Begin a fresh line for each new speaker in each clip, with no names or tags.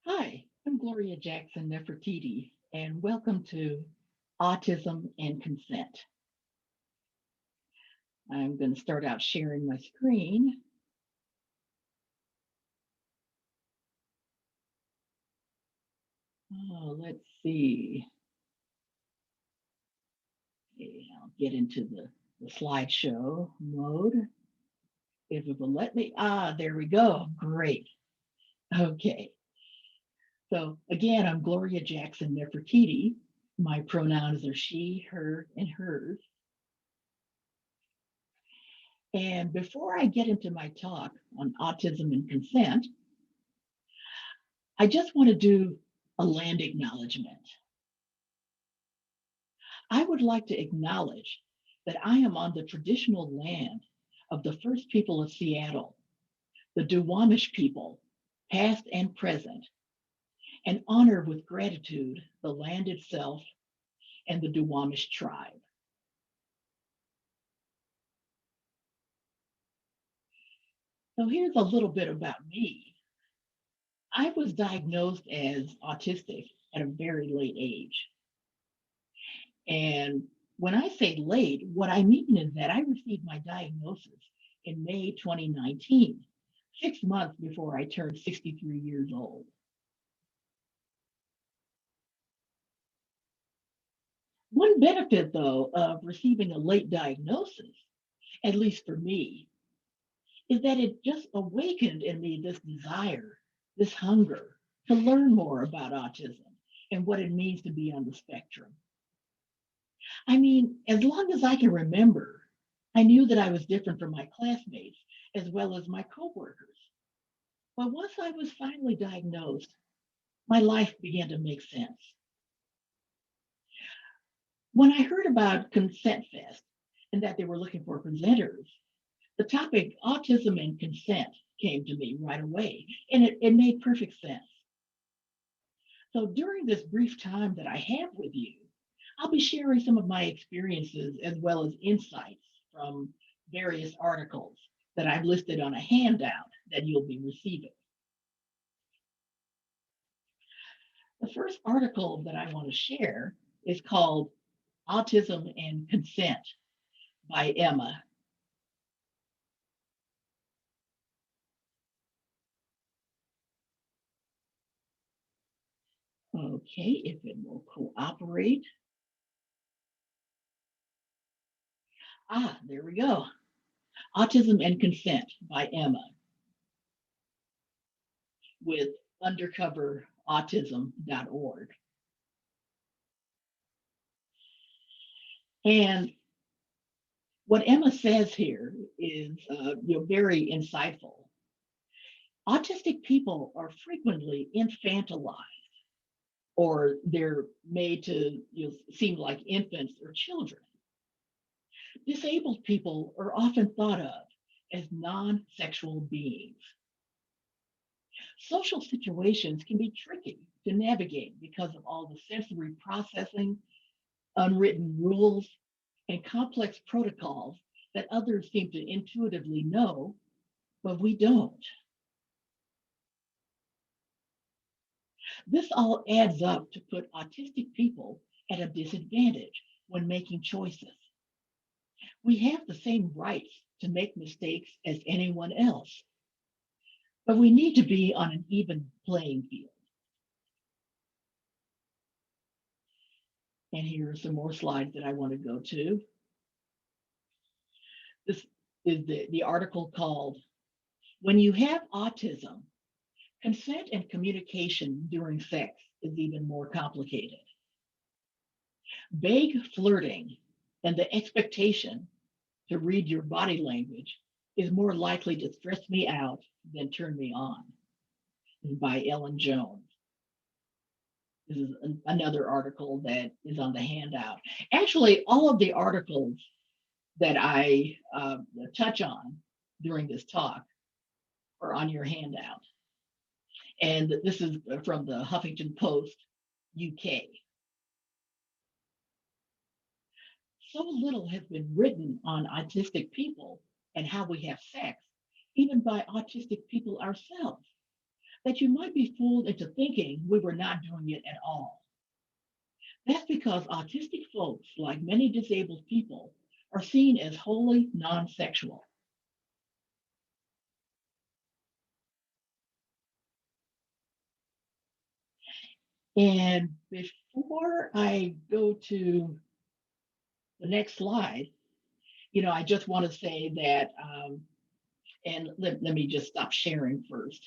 Hi, I'm Gloria Jackson-Nefertiti, and welcome to Autism and Consent. I'm going to start out sharing my screen. Oh, let's see. Okay, I'll get into the slideshow mode. If it will let me. There we go. Great. Okay. So again, I'm Gloria Jackson-Nefertiti. My pronouns are she, her, and hers. And before I get into my talk on autism and consent, I just want to do a land acknowledgement. I would like to acknowledge that I am on the traditional land of the first people of Seattle, the Duwamish people, past and present, and honor with gratitude the land itself and the Duwamish tribe. So here's a little bit about me. I was diagnosed as autistic at a very late age. And when I say late, what I mean is that I received my diagnosis in May 2019, 6 months before I turned 63 years old. One benefit, though, of receiving a late diagnosis, at least for me, is that it just awakened in me this desire, this hunger to learn more about autism and what it means to be on the spectrum. I mean, as long as I can remember, I knew that I was different from my classmates as well as my coworkers. But once I was finally diagnosed, my life began to make sense. When I heard about Consent Fest and that they were looking for presenters, the topic autism and consent came to me right away, and it made perfect sense. So during this brief time that I have with you, I'll be sharing some of my experiences as well as insights from various articles that I've listed on a handout that you'll be receiving. The first article that I want to share is called Autism and Consent by Emma. Okay, if it will cooperate. There we go. Autism and Consent by Emma with undercoverautism.org. And what Emma says here is very insightful. Autistic people are frequently infantilized, or they're made to seem like infants or children. Disabled people are often thought of as non-sexual beings. Social situations can be tricky to navigate because of all the sensory processing, unwritten rules, and complex protocols that others seem to intuitively know, but we don't. This all adds up to put autistic people at a disadvantage when making choices. We have the same rights to make mistakes as anyone else, but we need to be on an even playing field. And here are some more slides that I want to go to. This is the article called When You Have Autism, Consent and Communication During Sex is Even More Complicated. Vague flirting and the expectation to read your body language is more likely to stress me out than turn me on. By Ellen Jones. This is another article that is on the handout. Actually, all of the articles that I touch on during this talk are on your handout. And this is from the Huffington Post, UK. So little has been written on autistic people and how we have sex, even by autistic people ourselves. that you might be fooled into thinking we were not doing it at all. That's because autistic folks, like many disabled people, are seen as wholly non sexual. And before I go to the next slide, I just want to say that, and let me just stop sharing first.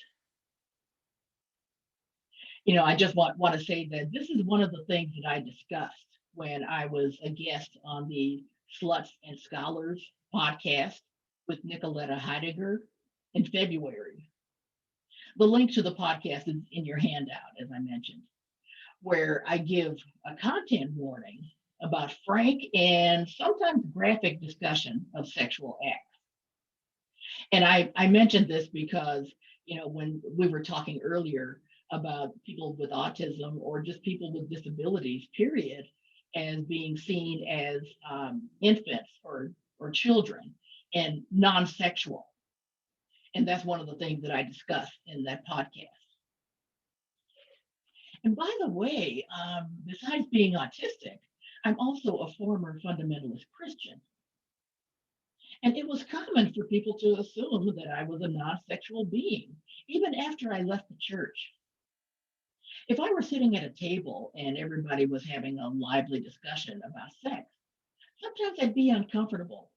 I just want to say that this is one of the things that I discussed when I was a guest on the Sluts and Scholars podcast with Nicoletta Heidegger in February. The link to the podcast is in your handout, as I mentioned, where I give a content warning about frank and sometimes graphic discussion of sexual acts. And I mentioned this because, when we were talking earlier about people with autism or just people with disabilities, period, as being seen as infants or children and non-sexual. And that's one of the things that I discussed in that podcast. And by the way, besides being autistic, I'm also a former fundamentalist Christian. And it was common for people to assume that I was a non sexual being, even after I left the church. If I were sitting at a table and everybody was having a lively discussion about sex, sometimes I'd be uncomfortable.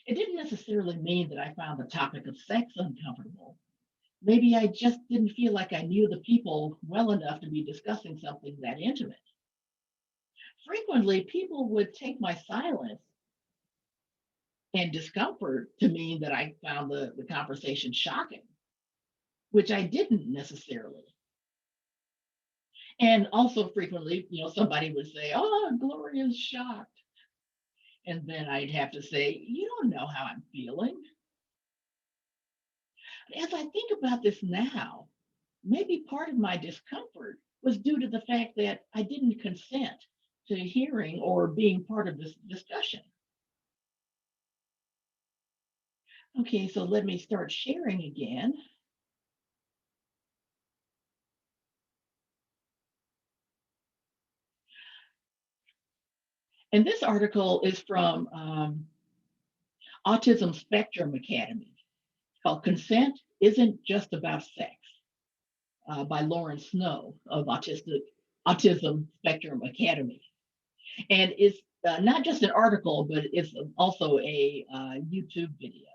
It didn't necessarily mean that I found the topic of sex uncomfortable. Maybe I just didn't feel like I knew the people well enough to be discussing something that intimate. Frequently, people would take my silence and discomfort to mean that I found the conversation shocking, which I didn't necessarily. And also frequently, somebody would say, "Oh, Gloria's shocked." And then I'd have to say, "You don't know how I'm feeling." As I think about this now, maybe part of my discomfort was due to the fact that I didn't consent to hearing or being part of this discussion. Okay, so let me start sharing again. And this article is from Autism Spectrum Academy, called Consent Isn't Just About Sex, by Lauren Snow of Autism Spectrum Academy. And it's not just an article, but it's also a YouTube video.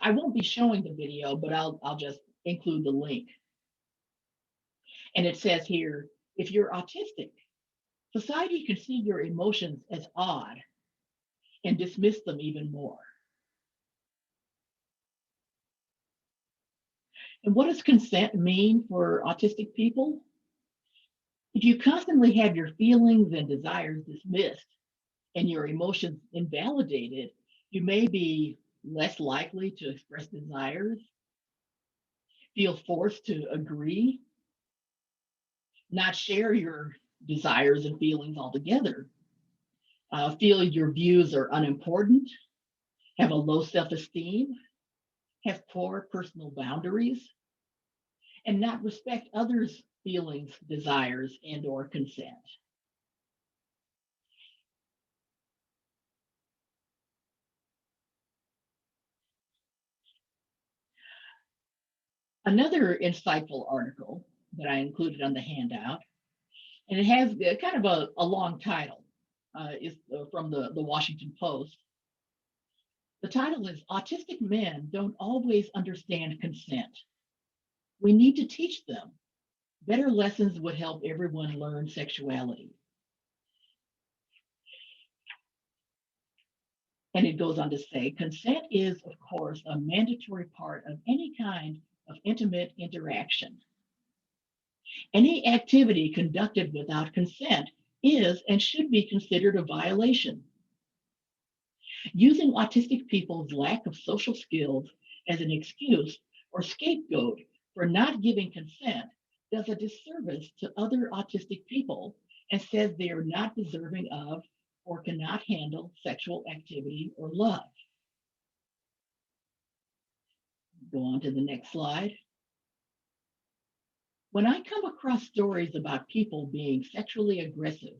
I won't be showing the video, but I'll just include the link. And it says here, if you're autistic, society can see your emotions as odd and dismiss them even more. And what does consent mean for autistic people? If you constantly have your feelings and desires dismissed and your emotions invalidated, you may be less likely to express desires, feel forced to agree, not share your desires and feelings altogether, feel your views are unimportant, have a low self-esteem, have poor personal boundaries, and not respect others' feelings, desires, and or consent. Another insightful article that I included on the handout, and it has kind of a long title, is from the Washington Post. The title is Autistic Men Don't Always Understand Consent. We need to teach them. Better lessons would help everyone learn sexuality. And it goes on to say, consent is, of course, a mandatory part of any kind of intimate interaction. Any activity conducted without consent is and should be considered a violation. Using autistic people's lack of social skills as an excuse or scapegoat for not giving consent does a disservice to other autistic people and says they are not deserving of or cannot handle sexual activity or love. Go on to the next slide. When I come across stories about people being sexually aggressive,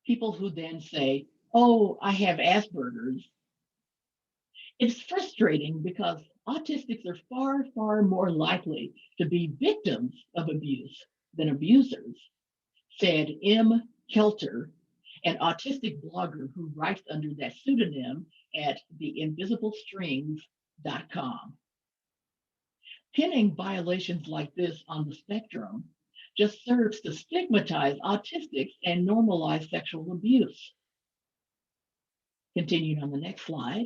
people who then say, oh, I have Asperger's, it's frustrating because autistics are far, far more likely to be victims of abuse than abusers, said M. Kelter, an autistic blogger who writes under that pseudonym at theinvisiblestrings.com. Pinning violations like this on the spectrum just serves to stigmatize autistics and normalize sexual abuse. Continuing on the next slide.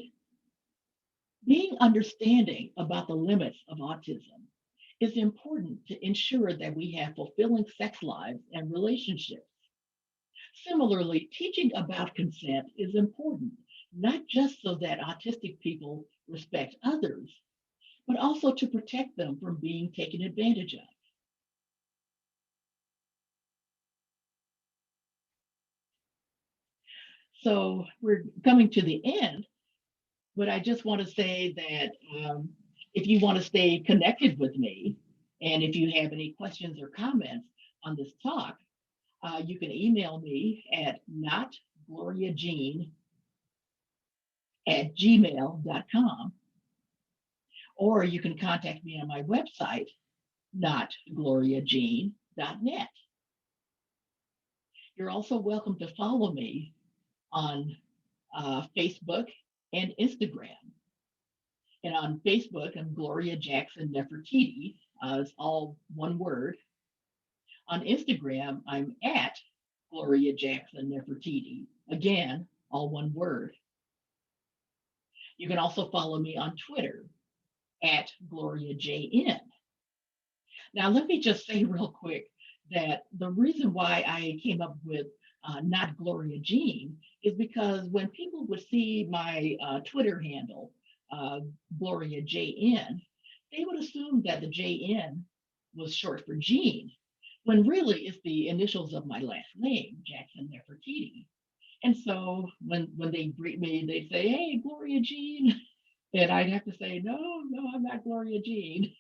Being understanding about the limits of autism is important to ensure that we have fulfilling sex lives and relationships. Similarly, teaching about consent is important, not just so that autistic people respect others, but also to protect them from being taken advantage of. So we're coming to the end, but I just want to say that if you want to stay connected with me, and if you have any questions or comments on this talk, you can email me at notgloriajn@gmail.com, or you can contact me on my website, notgloriajn.net. You're also welcome to follow me on Facebook and Instagram. And on Facebook, I'm Gloria Jackson-Nefertiti. It's all one word. On Instagram, I'm at Gloria Jackson-Nefertiti. Again, all one word. You can also follow me on Twitter at GloriaJN. Now, let me just say real quick that the reason why I came up with not Gloria Jean is because when people would see my Twitter handle, Gloria JN, they would assume that the JN was short for Jean, when really it's the initials of my last name, Jackson-Nefertiti. And so when they greet me, they say, hey, Gloria Jean. And I'd have to say, no, I'm not Gloria Jean.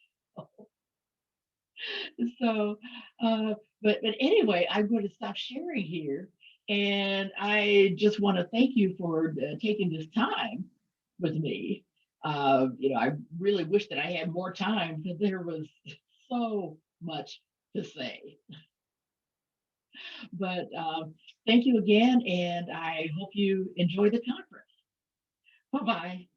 So, but anyway, I'm going to stop sharing here. And I just want to thank you for taking this time with me. I really wish that I had more time because there was so much to say. But thank you again, and I hope you enjoy the conference. Bye-bye.